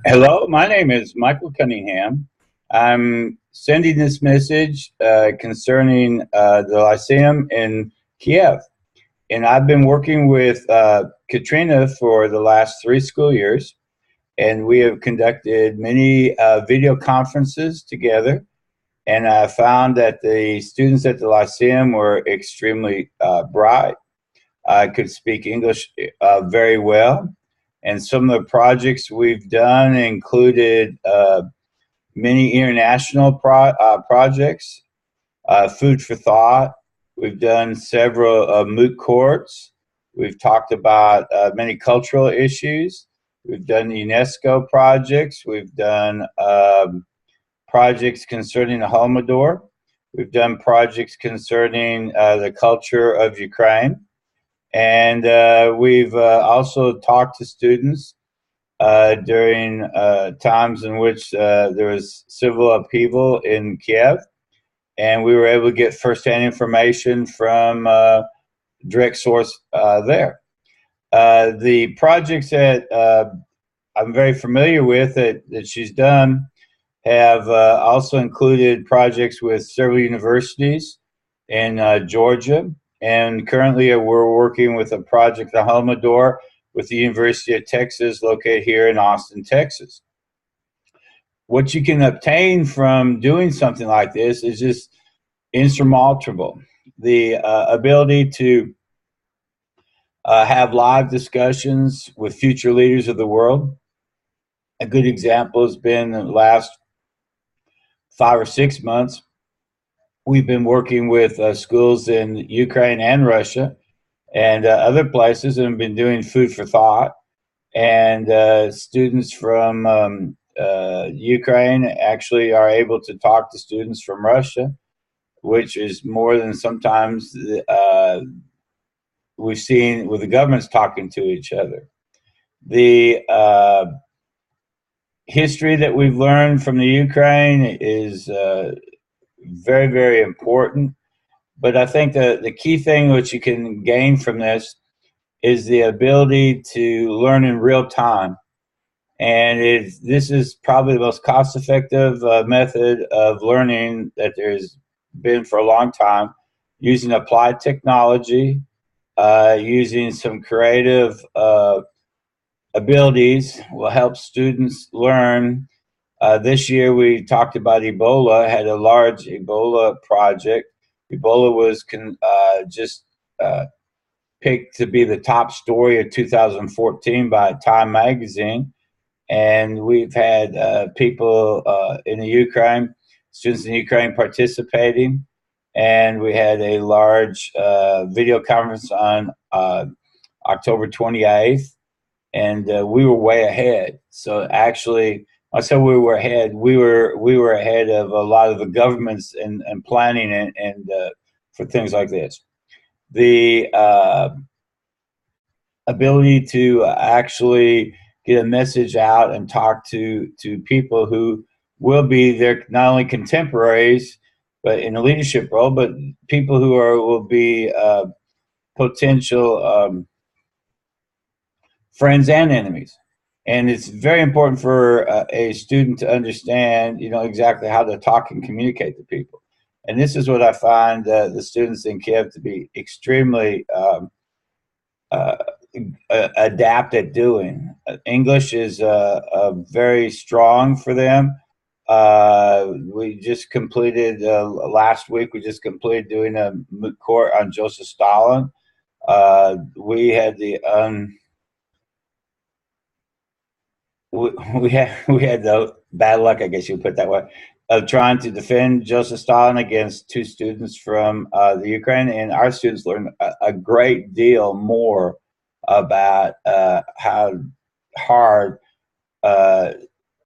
Hello, my name is Michael Cunningham. I'm sending this message concerning the Lyceum in Kiev. And I've been working with Katrina for the last 3 school years, and we have conducted many video conferences together. And I found that the students at the Lyceum were extremely bright. I could speak English very well. And some of the projects we've done included many international projects, food for thought. We've done several moot courts. We've talked about many cultural issues. We've done UNESCO projects. We've done projects concerning the Holodomor. We've done projects concerning the culture of Ukraine. And we've also talked to students during times in which there was civil upheaval in Kiev, and we were able to get firsthand information from direct source there. The projects that I'm very familiar with that she's done have also included projects with several universities in Georgia. And currently, we're working with a project, the Holodomor, with the University of Texas, located here in Austin, Texas. What you can obtain from doing something like this is just insurmountable. The ability to have live discussions with future leaders of the world. A good example has been the last 5 or 6 months. We've been working with schools in Ukraine and Russia and other places, and have been doing food for thought. And students from Ukraine actually are able to talk to students from Russia, which is more than sometimes we've seen with the governments talking to each other. The history that we've learned from the Ukraine is very, very important. But I think the key thing which you can gain from this is the ability to learn in real time. And this is probably the most cost effective method of learning that there's been for a long time, using applied technology, using some creative abilities will help students learn. This year we talked about Ebola, had a large Ebola project. Ebola was just picked to be the top story of 2014 by Time magazine. And we've had people in the Ukraine, students in Ukraine participating. And we had a large video conference on October 28th, and we were way ahead. So actually, I said we were ahead. We were ahead of a lot of the governments and planning and for things like this. The ability to actually get a message out and talk to people who will be their not only contemporaries but in a leadership role, but people who will be potential friends and enemies. And it's very important for a student to understand, exactly how to talk and communicate to people. And this is what I find the students in Kiev to be extremely uh, adapt at doing. English is very strong for them. We just completed last week. We just completed doing a moot court on Joseph Stalin. We had the we had the bad luck, I guess you would put it that way, of trying to defend Joseph Stalin against two students from the Ukraine, and our students learned a great deal more about how hard uh,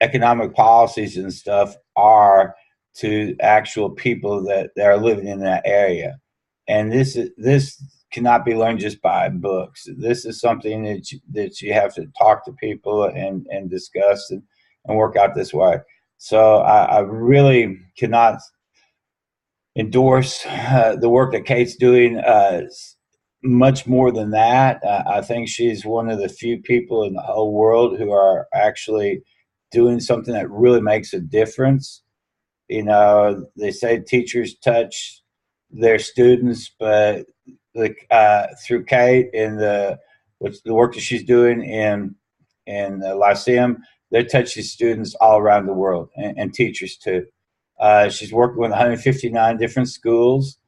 economic policies and stuff are to actual people that are living in that area. And this cannot be learned just by books. This is something that you have to talk to people and discuss and work out this way. So I really cannot endorse the work that Kate's doing much more than that. I think she's one of the few people in the whole world who are actually doing something that really makes a difference. You know, they say teachers touch their students, but through Kate and the work that she's doing in the Lyceum, they're touching students all around the world, and teachers too. She's working with 159 different schools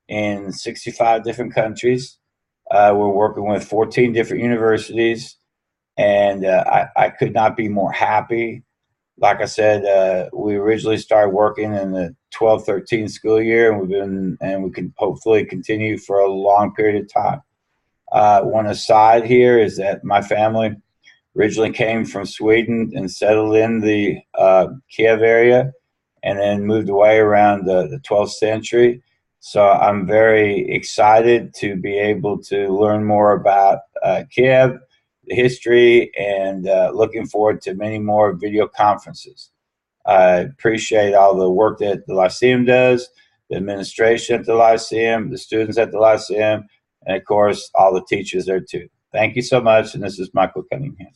in 65 different countries. We're working with 14 different universities, and I could not be more happy. Like I said, we originally started working in the 12-13 school year, and we can hopefully continue for a long period of time. One aside here is that my family originally came from Sweden and settled in the Kiev area, and then moved away around the 12th century. So I'm very excited to be able to learn more about Kiev, the history, and looking forward to many more video conferences. I appreciate all the work that the Lyceum does, the administration at the Lyceum, the students at the Lyceum, and of course, all the teachers there too. Thank you so much, and this is Michael Cunningham.